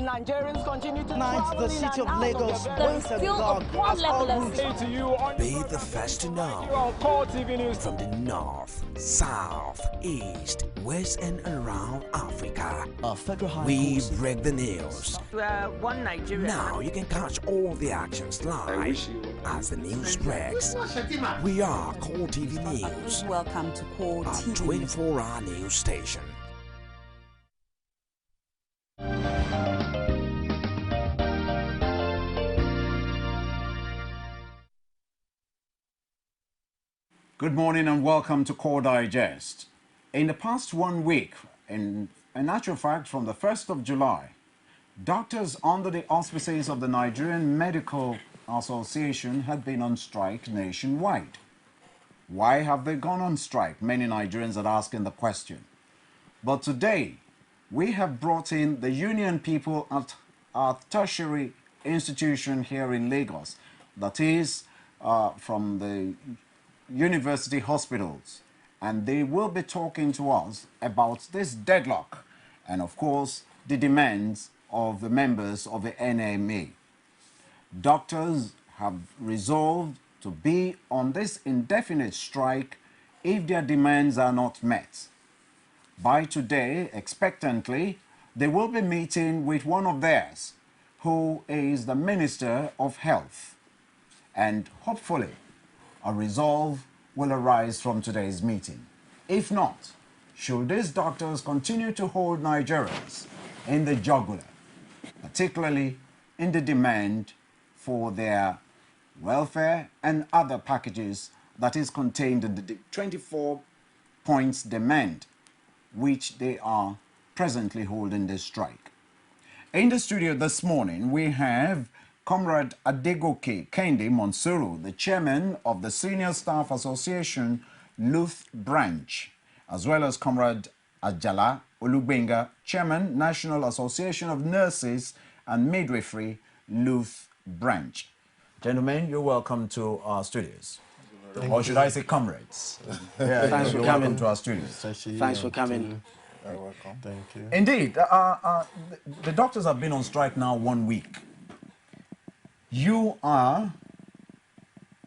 Nigerians continue to Tonight, travel the in city and of out Lagos of their waits and still gog a poor as all level of routes to you on Be the first to know. on Core TV News. From the north, south, east, west, and around Africa, Federal High we Court. break the news. One Nigeria. Now you can catch all the actions live as the news breaks. We are Core TV News, Welcome to Core a TV. 24-hour news station. Good morning and welcome to Core Digest. In the past 1 week, in actual fact from the 1st of July, doctors under the auspices of the Nigerian Medical Association had been on strike nationwide. Why have they gone on strike? Many Nigerians are asking the question. But today, we have brought in the union people at our tertiary institution here in Lagos, that is from the university hospitals, and they will be talking to us about this deadlock and of course the demands of the members of the NMA. Doctors have resolved to be on this indefinite strike if their demands are not met. By today, expectantly, they will be meeting with one of theirs, who is the Minister of Health, and hopefully a resolve will arise from today's meeting. If not, should these doctors continue to hold Nigerians in the jugular, particularly in the demand for their welfare and other packages that is contained in the 24 points demand, which they are presently holding this strike. In the studio this morning, we have Comrade Adegoke Kende Monsuru, the chairman of the Senior Staff Association, Luth Branch, as well as Comrade Ajala Olugbenga, chairman, National Association of Nurses and Midwifery, Luth Branch. Gentlemen, you're welcome to our studios. Or should I say comrades? Yeah, Thanks for you're coming. welcome to our studios. Thanks for coming. You're welcome. Thank you. Indeed, the doctors have been on strike now 1 week. You are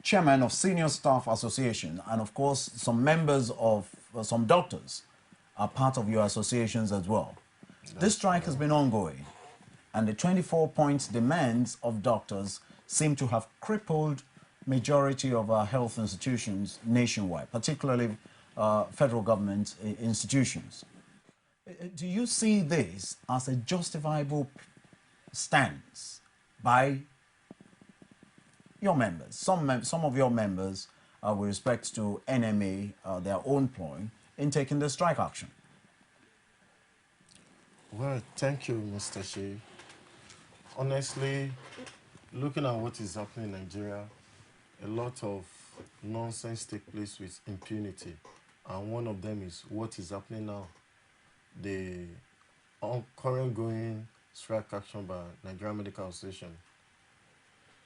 chairman of Senior Staff Association, and of course, some members of some doctors are part of your associations as well. This strike has been ongoing, and the 24 points demands of doctors seem to have crippled majority of our health institutions nationwide, particularly federal government institutions. Do you see this as a justifiable stance by your members, some of your members, with respect to NMA, their own ploy in taking the strike action? Well, thank you, Mr. Shea. Honestly, looking at what is happening in Nigeria, a lot of nonsense take place with impunity. And one of them is what is happening now. The current going strike action by Nigerian Medical Association.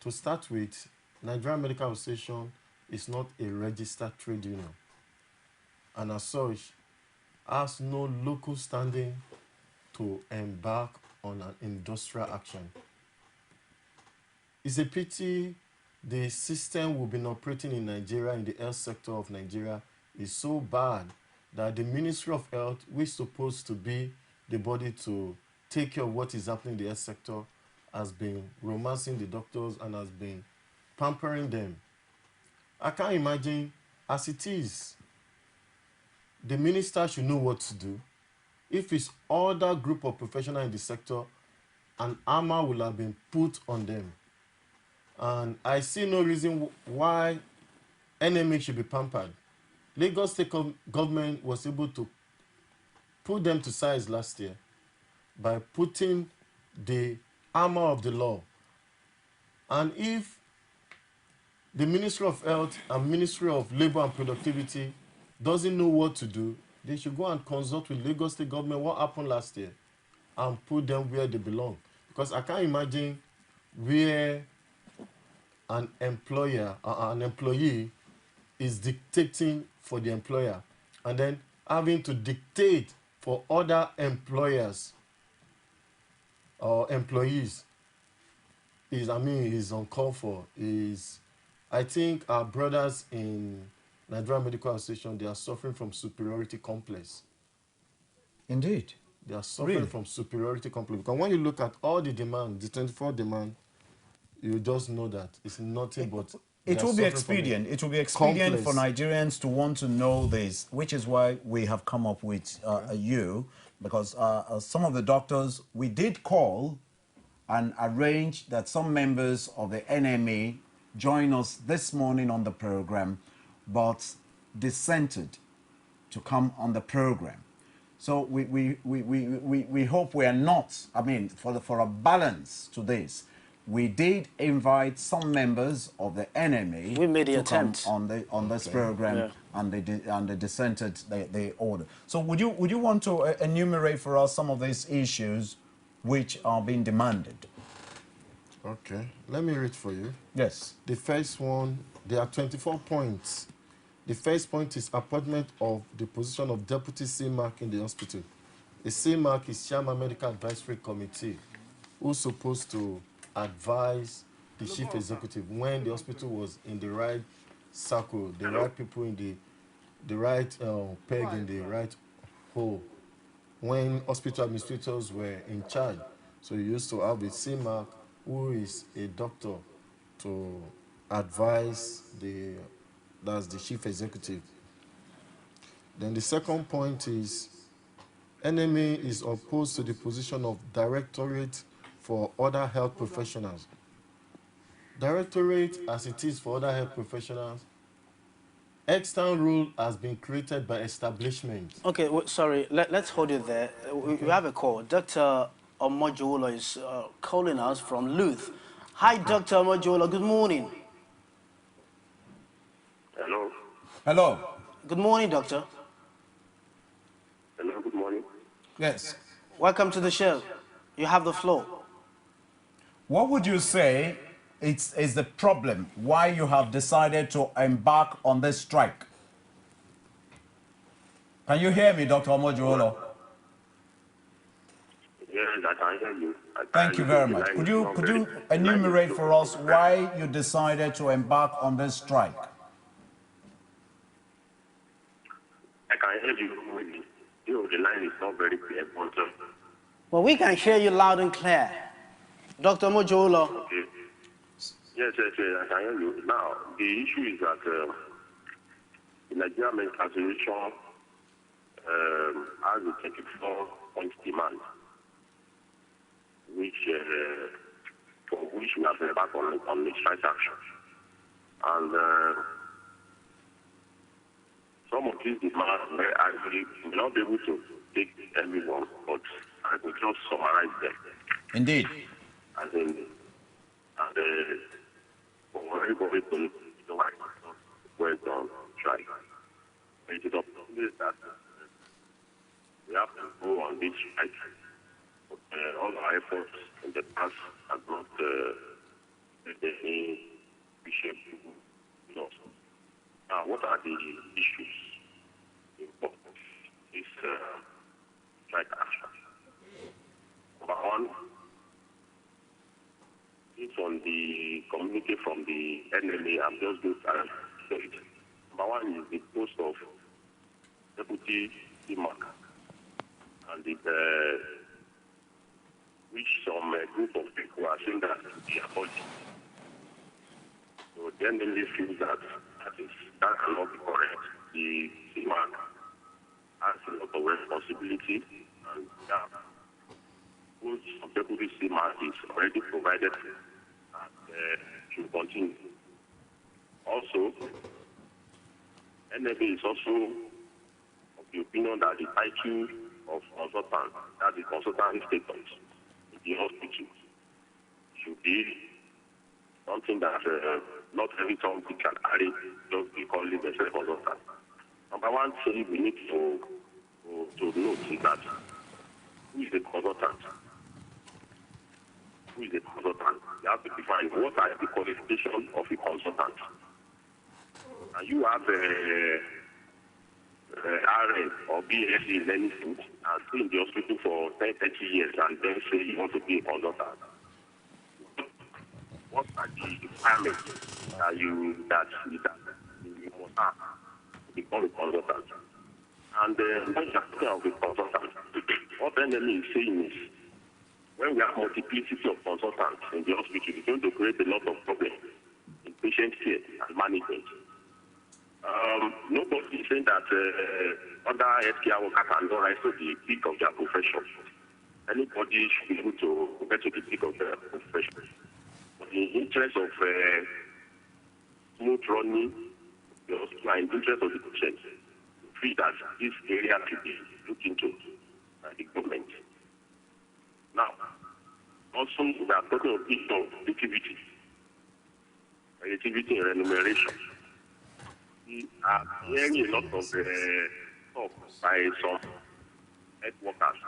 To start with, Nigerian Medical Association is not a registered trade union, and as such, has no local standing to embark on an industrial action. It's a pity the system we've been operating in Nigeria, in the health sector of Nigeria, is so bad that the Ministry of Health, which is supposed to be the body to take care of what is happening in the health sector, has been romancing the doctors and has been pampering them. I can't imagine, as it is, the minister should know what to do. If it's other group of professionals in the sector, an armor will have been put on them. And I see no reason why NMA should be pampered. Lagos State government was able to put them to size last year by putting the armor of the law. And if the Ministry of Health and Ministry of Labor and Productivity doesn't know what to do, they should go and consult with Lagos State government what happened last year and put them where they belong. Because I can't imagine where an employee is dictating for the employer and then having to dictate for other employers. employees is uncalled for. I think our brothers in Nigerian Medical Association, they are suffering from superiority complex. Indeed. They are suffering from superiority complex. Because when you look at all the demand, the 24 demand, you just know that it's nothing but... It will be expedient. It will be expedient for Nigerians to want to know this, which is why we have come up with you, because some of the doctors, we did call and arrange that some members of the NMA join us this morning on the program, but dissented to come on the program. So we hope we are not, I mean, for a balance to this, we did invite some members of the NMA we made the to attempt come on this program, and they dissented the order. So would you want to enumerate for us some of these issues which are being demanded? Okay, let me read for you. Yes. The first one, there are 24 points. The first point is appointment of the position of Deputy CMAC in the hospital. The CMAC is Chairman Medical Advisory Committee, who's supposed to advise the chief executive when the hospital was in the right circle, the right people in the right peg in the right hole, when hospital administrators were in charge. So you used to have a CMAC who is a doctor to advise that's the chief executive. Then the second point is NMA is opposed to the position of Directorate for other health professionals. Directorate, as it is for other health professionals, external rule has been created by establishment. Okay, sorry, let's hold it there. We have a call. Dr. Omojuolo is calling us from Louth. Hi, Dr. Omojuolo, good morning. Hello. Hello. Good morning, doctor. Hello, good morning. Yes. Welcome to the show. You have the floor. What would you say is the problem why you have decided to embark on this strike? Can you hear me, Dr. Omojuolo? Yes, I can hear you. Thank you very much. Could you enumerate for us why you decided to embark on this strike? I can hear you. The line is not very clear. Well, we can hear you loud and clear. Dr. Omojuolo. Okay. Yes, I can hear you. Now, the issue is that the Nigerian Medical Association has a 24-point demand, for which we have embarked on the strike action. And some of these demands I will not be able to take everyone, but I will just summarize them. Indeed. For everybody to know went on strike. It is obvious that we have to go on this strike. All our efforts in the past have not any reshape loss. Now, what are the issues involved in this strike action? Number one, it's on the communique from the NMA. I'm just going to say it. Number one is the post of Deputy CMAC, and which some group of people are saying that they are abolished. So the NMA feels that that cannot be correct. The CMAC has a lot of responsibility, and that post of Deputy CMAC is already provided and should continue. Also, NMA is also of the opinion that the title of consultant, that the consultant status in the hospital, should be something that not every time we can carry, just be calling themselves consultant. Number one thing we need to note is that who is the consultant? Who is the consultant? You have to define what are the qualifications of a consultant. And you have RN or BSc in anything and stay in the hospital for 10, 30 years and then say you want to be a consultant. What are the requirements that you must have to become a consultant? And when you're talking of a consultant, what NME is saying is when we have multiplicity of consultants in the hospital, it's going to create a lot of problems in patient care and management. Nobody is saying that other healthcare workers cannot rise to the peak of their profession. Anybody should be able to get to the peak of their profession. But in the interest of smooth running, in the interest of the patient, we feel that this area should be looked into by the government. Now, also we are talking of relativity and remuneration. We are hearing a lot of talk by some health workers.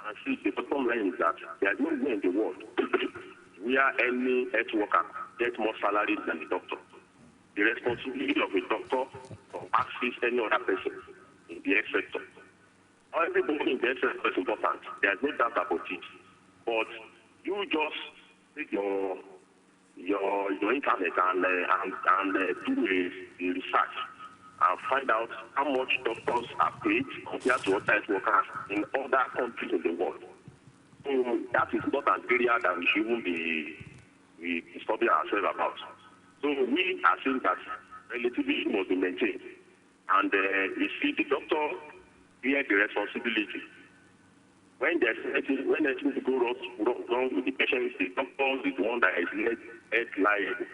And see, the bottom line is that there is no way in the world where any health worker gets more salary than the doctor. The responsibility of a doctor to assist any other person in the health sector. Everybody in the health sector is important. There is no doubt about it. But you just take your internet and do a research and find out how much doctors are paid compared to other health workers in other countries in the world. So that is not an area that we should even be studying ourselves about. So we are saying that relativity must be maintained. And you see, the doctor bear the responsibility. When there's anything to go wrong with the patient, the doctor is the one that is led liable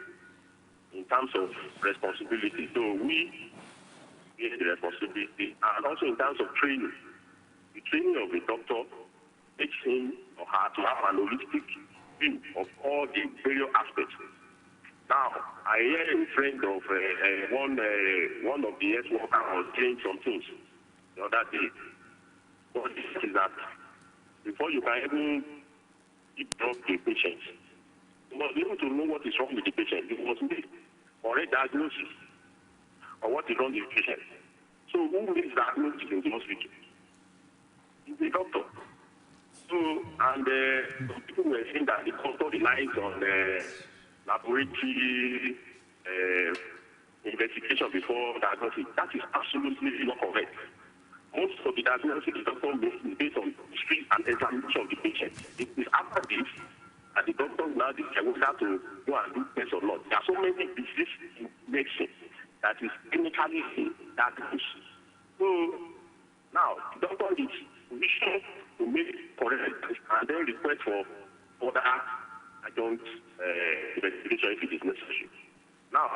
in terms of responsibility. So we bear the responsibility. And also in terms of training. The training of a doctor makes him or her to have an holistic view of all the various aspects. Now, I hear a friend of one of the health workers was saying some things the other day. But this is that before you can even give drug to a patient, you must be able to know what is wrong with the patient. You must make correct diagnosis of what is wrong with the patient. So who makes diagnosis in the hospital? It's the doctor. So, and people were saying that the doctor relies on laboratory investigation before diagnosis. That is absolutely not correct. Most of the diagnosis the doctor makes is based on history and examination of the patient. It is after this that the doctor now decides whether to go and do tests or not. There are so many diseases in medicine that is clinically diagnosed. So now the doctor is positioned to make correct and then request for further adjunct investigation if it is necessary. Now,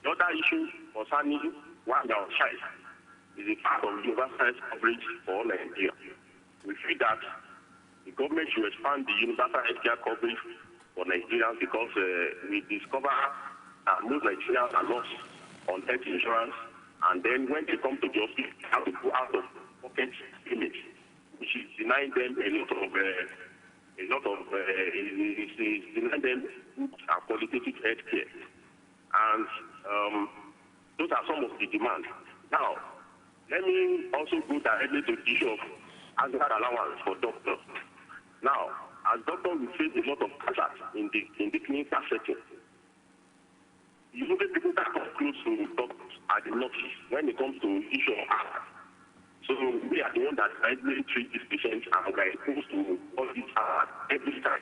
the other issue concerning one young child is a part of universal health coverage for all Nigeria. We feel that the government should expand the universal health care coverage for Nigerians because we discover that most Nigerians are lost on health insurance, and then when they come to the hospital, they have to go out of pocket payment, which is denying them denying them qualitative health care. And those are some of the demands. Now, let me also go directly to the issue of hazard allowance for doctors. Now, as doctors, we face a lot of hazards in the clinical setting. The people that come close to doctors are the nurses when it comes to issue of hazard. So we are the one that directly treat these patients and we are exposed to all these hazards every time.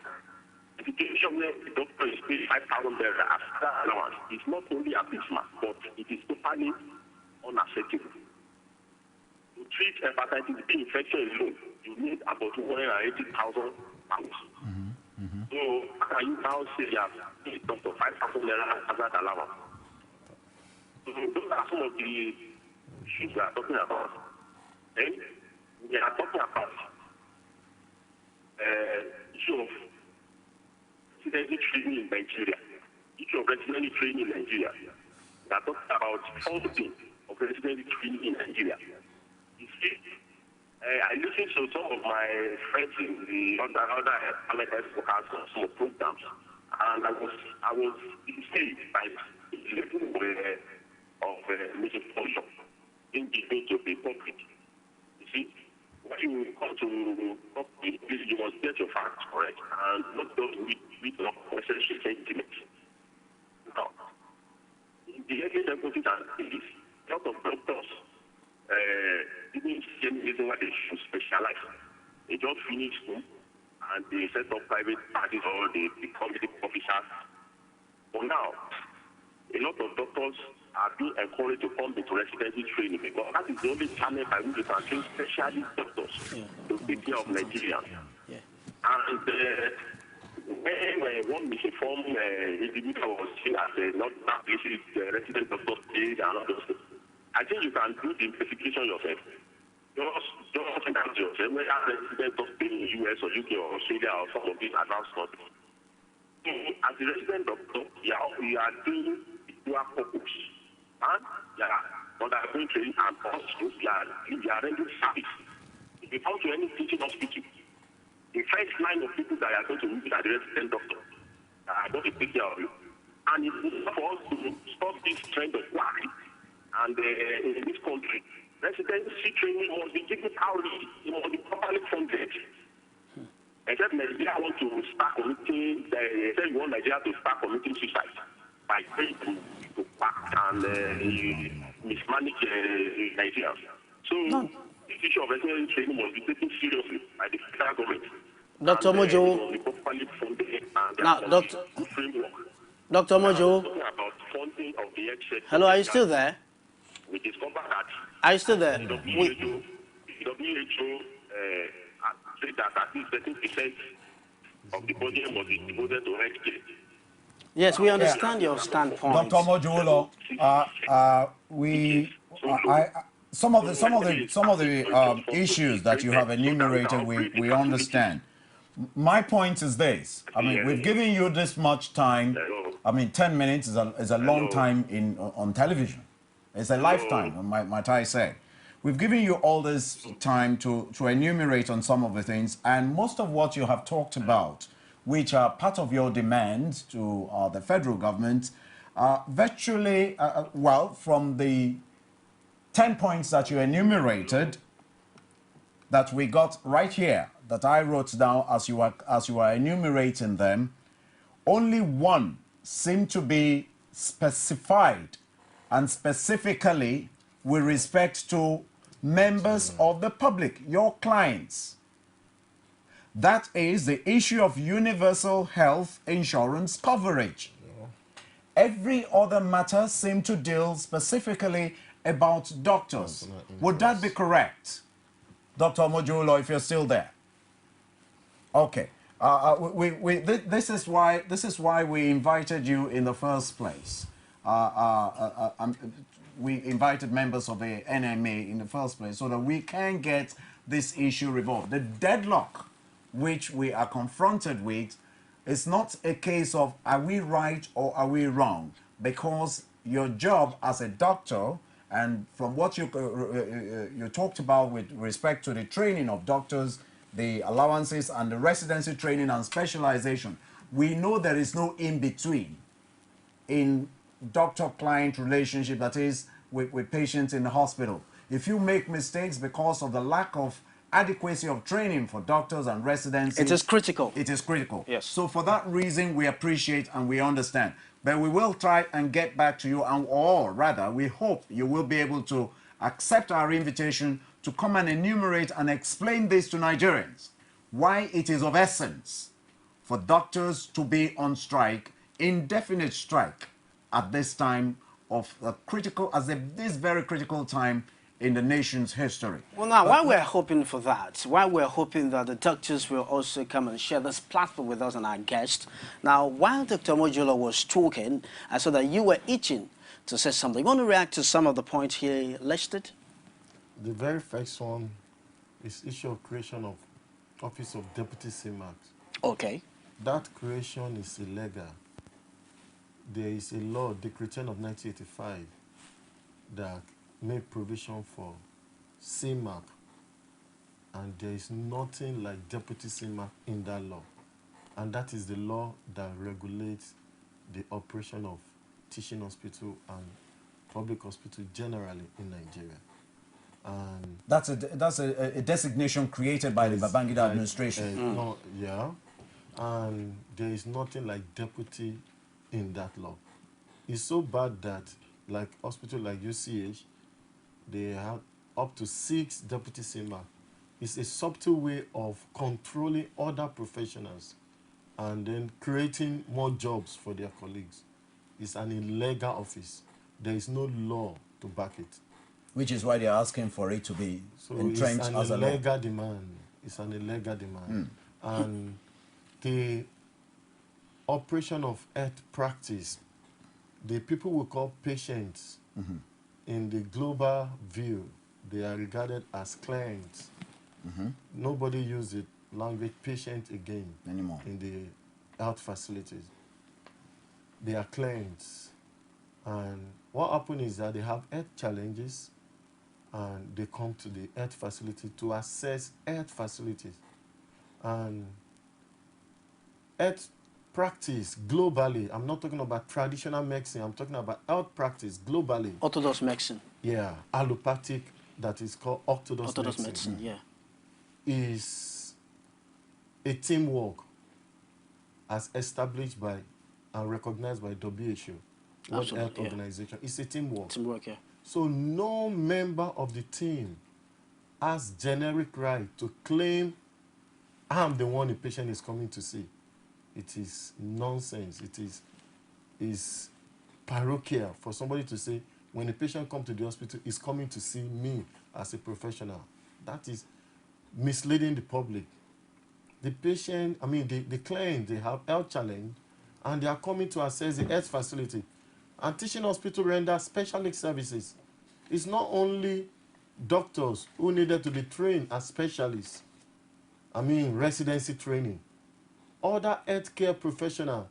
The situation where the doctor is paid 5,000 naira as allowance is not only abysmal, but it is totally unacceptable. To treat hepatitis B infection alone, you need about 180,000 pounds. So can you now say you have paid doctor 5,000 naira hazard allowance? So those are some of the issues we are talking about. Then we are talking about issue of residency training in Nigeria. Issue of residency training in Nigeria. We are talking about funding of residency training in Nigeria. You see, I listened to some of my friends in the other MSS workers on some programs, and I was intrigued by the level of misinformation think it's going to be public. You see, when you come to public, you must get your facts correct and not just with no necessary sentiments. Now, in the early deputies and ladies, a lot of doctors didn't see any reason why they should specialize. They just finish school and they set up private parties or they become the officers. But now, a lot of doctors are being encouraged to come into residency training because that is the only channel by which you can train specialist doctors to take care of Nigerians. Yeah. And when one misinformed individual was seen as not that places resident doctors paid and all those things, I think you can do the investigation yourself. Just find out yourself whether resident doctors paid in the US or UK or Australia or some of these advanced countries. So, as a resident doctor, you are doing dual purpose. And undergoing training and also you are rendering service. If you come to any teaching hospital, the first line of people that are going to meet are the resident doctor that are going to take care of you. And it's for us to stop this trend of why. And in this country, residency training must be taken hourly, it must be properly funded. Except Nigeria want to start committing, they say you want Nigeria to start committing suicide by trying to back and mismanage Nigeria. So this issue of residency training must be taken seriously by the federal government. Dr. Mojo. Now, Dr. Mojo. Hello, are you still there? We discovered that. Are you still there? WHO said that at least 13% of the budget must be devoted to healthcare. Yes, we understand your standpoint. Dr. Mojuolo, some of the issues that you have enumerated, we understand. My point is this. I mean, we've given you this much time. I mean, 10 minutes is a long time on television. It's a lifetime, might I say. We've given you all this time to enumerate on some of the things, and most of what you have talked about, which are part of your demands to the federal government, virtually, well, from the 10 points that you enumerated, that we got right here, that I wrote down as you were enumerating them, only one seemed to be specified, and specifically with respect to members of the public, your clients. That is the issue of universal health insurance coverage. Every other matter seemed to deal specifically about doctors. Would that be correct? Dr. Mojuolo, if you're still there. Okay. This is why we invited you in the first place. We invited members of the NMA in the first place so that we can get this issue resolved. The deadlock which we are confronted with is not a case of are we right or are we wrong, because your job as a doctor, and from what you talked about with respect to the training of doctors, the allowances and the residency training and specialization, we know there is no in-between in doctor-client relationship, that is, with patients in the hospital. If you make mistakes because of the lack of adequacy of training for doctors and residents, it is critical. It is critical. Yes. So for that reason, we appreciate and we understand. But we will try and get back to you, or rather, we hope you will be able to accept our invitation to come and enumerate and explain this to Nigerians, why it is of essence for doctors to be on strike, indefinite strike, at this time of this very critical time in the nation's history. Well, now, while we're hoping for that, while we're hoping that the doctors will also come and share this platform with us and our guest, now, while Dr. Mojuolo was talking, I saw that you were itching to say something. You want to react to some of the points he listed? The very first one is issue of creation of Office of Deputy CMAC. Okay. That creation is illegal. There is a law, Decree 10 of 1985, that made provision for CMAC, and there is nothing like Deputy CMAC in that law. And that is the law that regulates the operation of teaching hospital and public hospital generally in Nigeria. And that's a designation created by the Babangida administration. No, yeah, and there is nothing like deputy in that law. It's so bad that, like hospital like UCH, they have up to 6 deputy SIMA. It's a subtle way of controlling other professionals and then creating more jobs for their colleagues. It's an illegal office. There is no law to back it. Which is why they're asking for it to be entrenched as a law. It's an illegal demand. It's an illegal demand. And the operation of health practice, the people we call patients, in the global view, they are regarded as clients. Nobody uses the language patient again anymore in the health facilities. They are clients. And what happens is that they have health challenges and they come to the health facility to assess health facilities. And health practice globally, I'm not talking about traditional medicine, I'm talking about health practice globally. Orthodox medicine. Yeah, allopathic, that is called orthodox medicine, yeah. Is a teamwork as established by and recognized by WHO, World Health Organization. It's a teamwork. Teamwork, yeah. So no member of the team has generic right to claim, I'm the one the patient is coming to see. It is nonsense. It is parochial for somebody to say, when a patient comes to the hospital, he's coming to see me as a professional. That is misleading the public. The patient, the client, they have health challenge, and they are coming to assess the health facility. And teaching hospital render specialist services. It's not only doctors who needed to be trained as specialists. Residency training. Other healthcare professionals.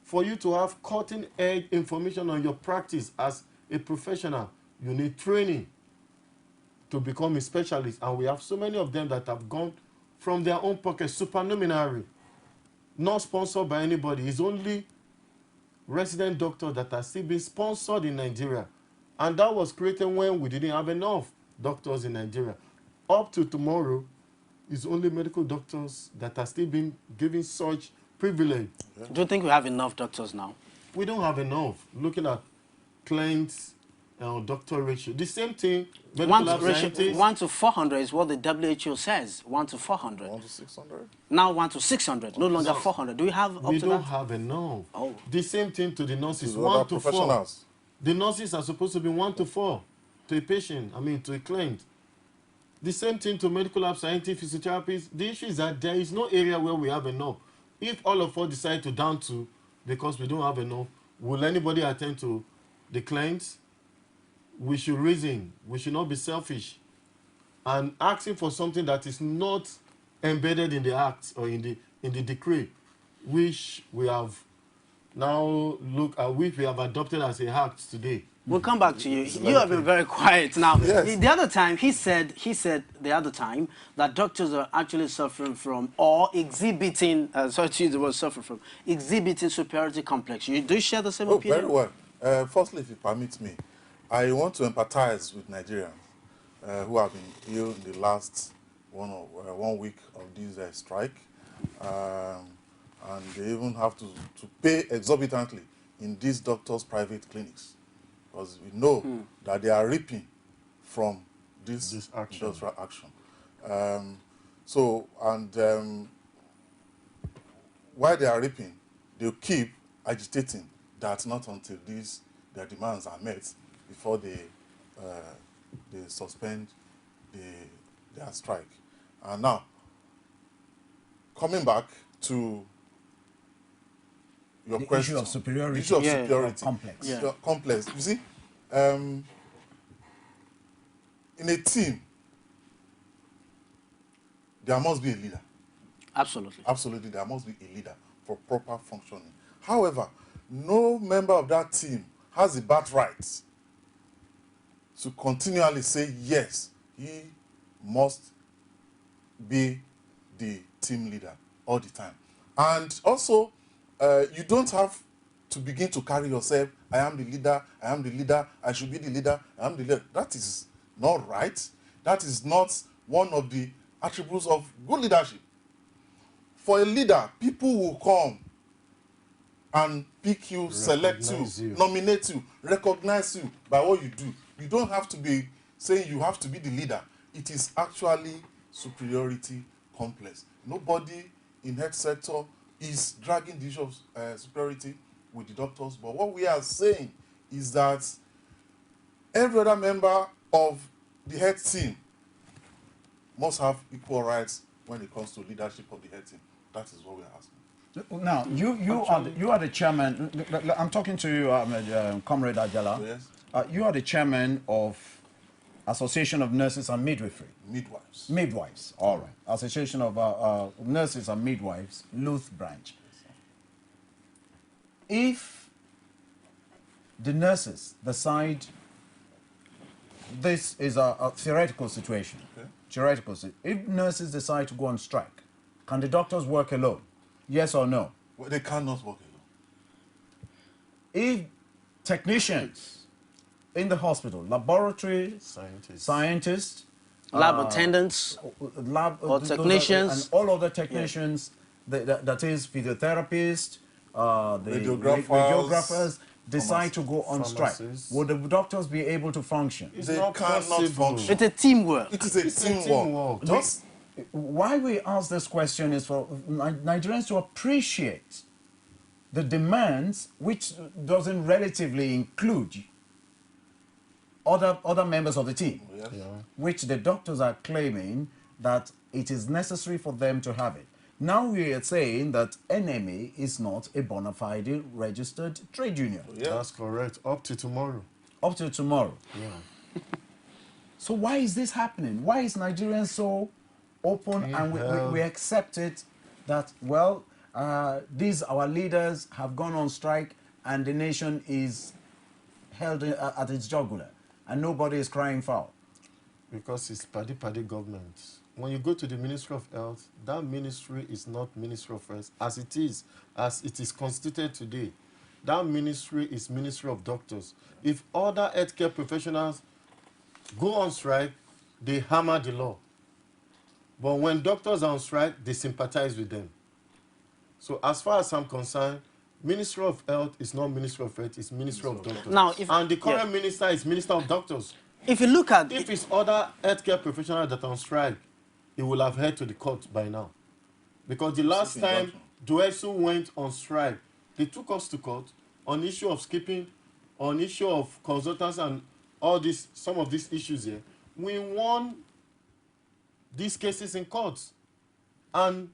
For you to have cutting-edge information on your practice as a professional, you need training to become a specialist. And we have so many of them that have gone from their own pocket, supernumerary, not sponsored by anybody. It's only resident doctors that are still being sponsored in Nigeria. And that was created when we didn't have enough doctors in Nigeria. Up to tomorrow, it's only medical doctors that are still being given such privilege. Do you think we have enough doctors now? We don't have enough. Looking at clients, doctor ratio. The same thing, medical lab scientists. 1 to 400 is what the WHO says. 1 to 400. 1 to 600? Now 1 to 600, no longer 400. Do we have up to that? We don't have enough. Oh. The same thing to the nurses, To 1 other to 4. professionals. The nurses are supposed to be 1 to 4 to a patient, to a client. The same thing to medical lab scientists, physiotherapists. The issue is that there is no area where we have enough. If all of us decide to down to, because we don't have enough, will anybody attend to the clients? We should reason. We should not be selfish. And asking for something that is not embedded in the act or in the decree, which we have now which we have adopted as a act today. We'll come back to you. You have been very quiet now. Yes. The other time, he said the other time that doctors are actually suffering from or exhibiting, sorry to use the word suffer from, exhibiting superiority complex. Do you share the same opinion? Very well. Firstly, if you permit me, I want to empathize with Nigerians who have been ill in the last 1 week of this strike. And they even have to pay exorbitantly in these doctors' private clinics. Because we know that they are reaping from this industrial action. While they are reaping, they'll keep agitating that not until their demands are met before they suspend their strike. And now, coming back to your question. Issue of superiority. Issue of superiority. Complex. Yeah. Complex. You see, in a team, there must be a leader. Absolutely. Absolutely, there must be a leader for proper functioning. However, no member of that team has the birthright to continually say, yes, he must be the team leader all the time. And also, you don't have to begin to carry yourself, I am the leader, I am the leader, I should be the leader, I am the leader. That is not right. That is not one of the attributes of good leadership. For a leader, people will come and pick you, select you, nominate you, recognize you by what you do. You don't have to be saying you have to be the leader. It is actually superiority complex. Nobody in health sector is dragging the issue of superiority with the doctors, but what we are saying is that every other member of the health team must have equal rights when it comes to leadership of the health team. That is what we are asking. Now, you are the chairman. I'm talking to you, Comrade Ajala. Yes. You are the chairman of Association of Nurses and Midwifery. Midwives. Midwives, all right. Association of Nurses and Midwives, Louth Branch. If the nurses decide, this is a theoretical situation, Okay. theoretical. If nurses decide to go on strike, can the doctors work alone? Yes or no? Well, they cannot work alone. If technicians in the hospital, laboratory scientists, Lab attendants, or technicians, and all other technicians, that is physiotherapists, the radiographers, decide to go on strike, would the doctors be able to function? They cannot function. it's a teamwork. It is a teamwork. Why we ask this question is for Nigerians to appreciate the demands, which doesn't relatively include other members of the team, Yes. Yeah. which the doctors are claiming that it is necessary for them to have it. Now we are saying that NMA is not a bona fide registered trade union. Yeah. That's correct. Up to tomorrow. Up to tomorrow. Yeah. So why is this happening? Why is Nigerians so open and we accept it that, well, these our leaders have gone on strike and the nation is held at its jugular and nobody is crying foul? Because it's party government. When you go to the Ministry of Health, that ministry is not Ministry of Health as it is constituted today. That ministry is Ministry of Doctors. If other healthcare professionals go on strike, they hammer the law. But when doctors are on strike, they sympathize with them. So as far as I'm concerned, Ministry of Health is not Ministry of Health, it's Ministry of Doctors. Now, and the current minister is Minister of Doctors. If you look at If it's other healthcare professionals that are on strike, it will have head to the court by now. Because the last time Duesu went on strike, they took us to court on issue of skipping, on issue of consultants and all this, some of these issues here. We won these cases in courts. And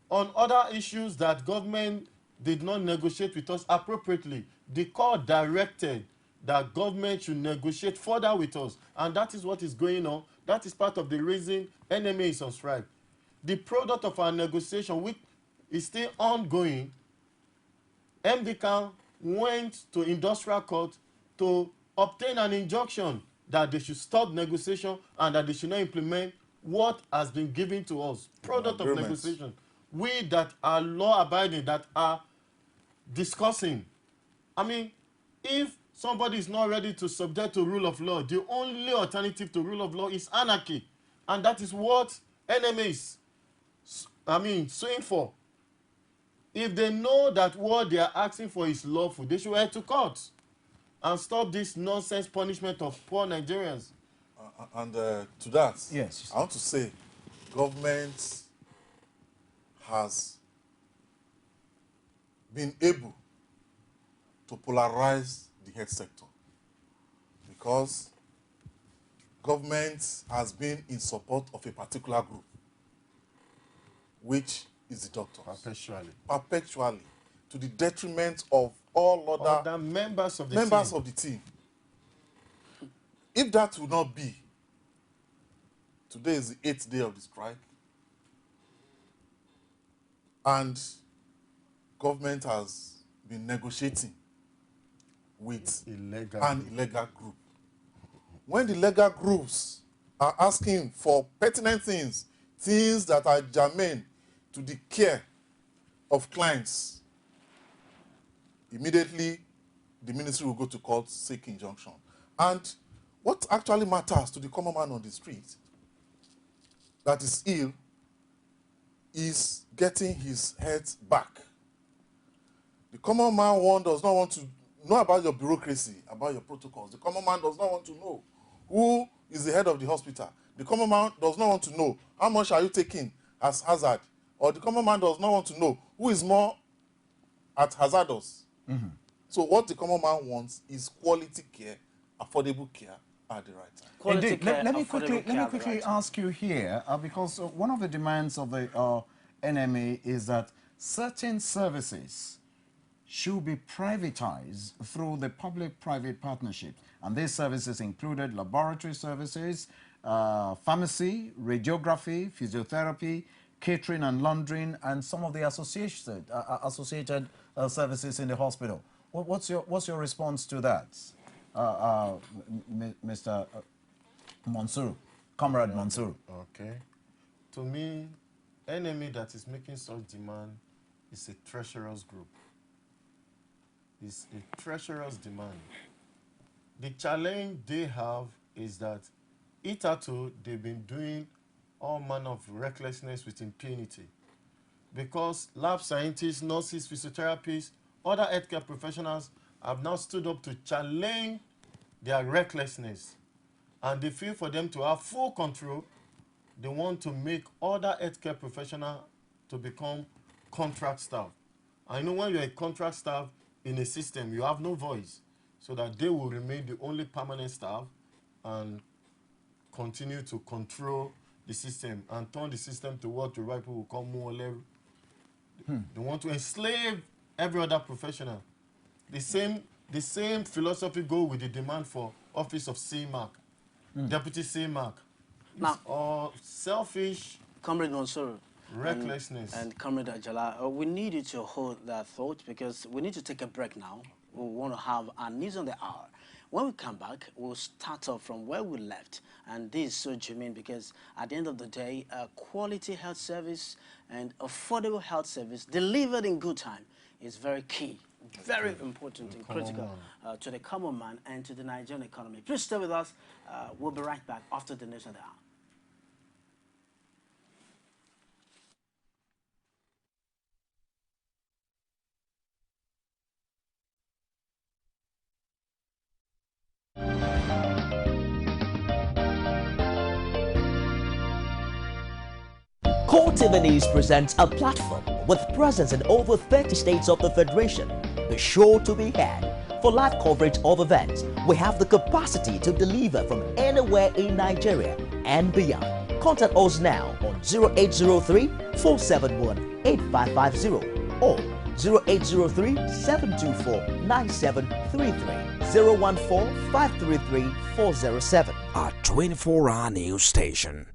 on other issues that government did not negotiate with us appropriately, the court directed that government should negotiate further with us. And that is what is going on. That is part of the reason NMA is on strike. The product of our negotiation, which is still ongoing, MDCAN went to industrial court to obtain an injunction that they should stop negotiation and that they should not implement what has been given to us. Product of negotiation. We that are law-abiding, that are discussing. I mean, if somebody is not ready to subject to rule of law, the only alternative to rule of law is anarchy. And that is what NMA is, suing for. If they know that what they are asking for is lawful, they should head to court and stop this nonsense punishment of poor Nigerians. And to that, yes, I want to say, government has been able to polarize the health sector because government has been in support of a particular group, which is the doctors. Perpetually, to the detriment of all other members of the team. If that would not be, today is the 8th day of the strike, and government has been negotiating with an illegal group. When the legal groups are asking for pertinent things, things that are germane to the care of clients, immediately the ministry will go to court, seek injunction. And what actually matters to the common man on the street that is ill is getting his head back. The common man does not want to know about your bureaucracy, about your protocols. The common man does not want to know who is the head of the hospital. The common man does not want to know how much are you taking as hazard. Or the common man does not want to know who is more at hazardous. Mm-hmm. So what the common man wants is quality care, affordable care at the right time. Indeed. Let me quickly ask you here, because one of the demands of the NMA is that certain services should be privatized through the public-private partnership. And these services included laboratory services, pharmacy, radiography, physiotherapy, catering and laundering, and some of the associated services in the hospital. What's your response to that, Mr. Mansour, Comrade Mansour? Okay. To me, NMA that is making such demand is a treacherous group. It's a treacherous demand. The challenge they have is that hitherto they've been doing all manner of recklessness with impunity, because lab scientists, nurses, physiotherapists, other healthcare professionals have now stood up to challenge their recklessness, and they feel for them to have full control, they want to make other healthcare professionals to become contract staff. I know when you're a contract staff in a system, you have no voice, so that they will remain the only permanent staff and continue to control the system and turn the system to what the right people will call more level. They want to enslave every other professional. The same philosophy goes with the demand for office of CMAC, deputy CMAC. Now, selfish, Comrade Mansour, recklessness. And Comrade Ajala, we need you to hold that thought, because we need to take a break now. We want to have our news on the hour. When we come back, we'll start off from where we left. And this is so germane, because at the end of the day, quality health service and affordable health service delivered in good time is very key, very important and critical to the common man and to the Nigerian economy. Please stay with us. We'll be right back after the news on the hour. Core TV News presents a platform with presence in over 30 states of the Federation. Be sure to be had. For live coverage of events, we have the capacity to deliver from anywhere in Nigeria and beyond. Contact us now on 0803-471-8550 or 0803-724-9733, 014-533-407. A 24-hour news station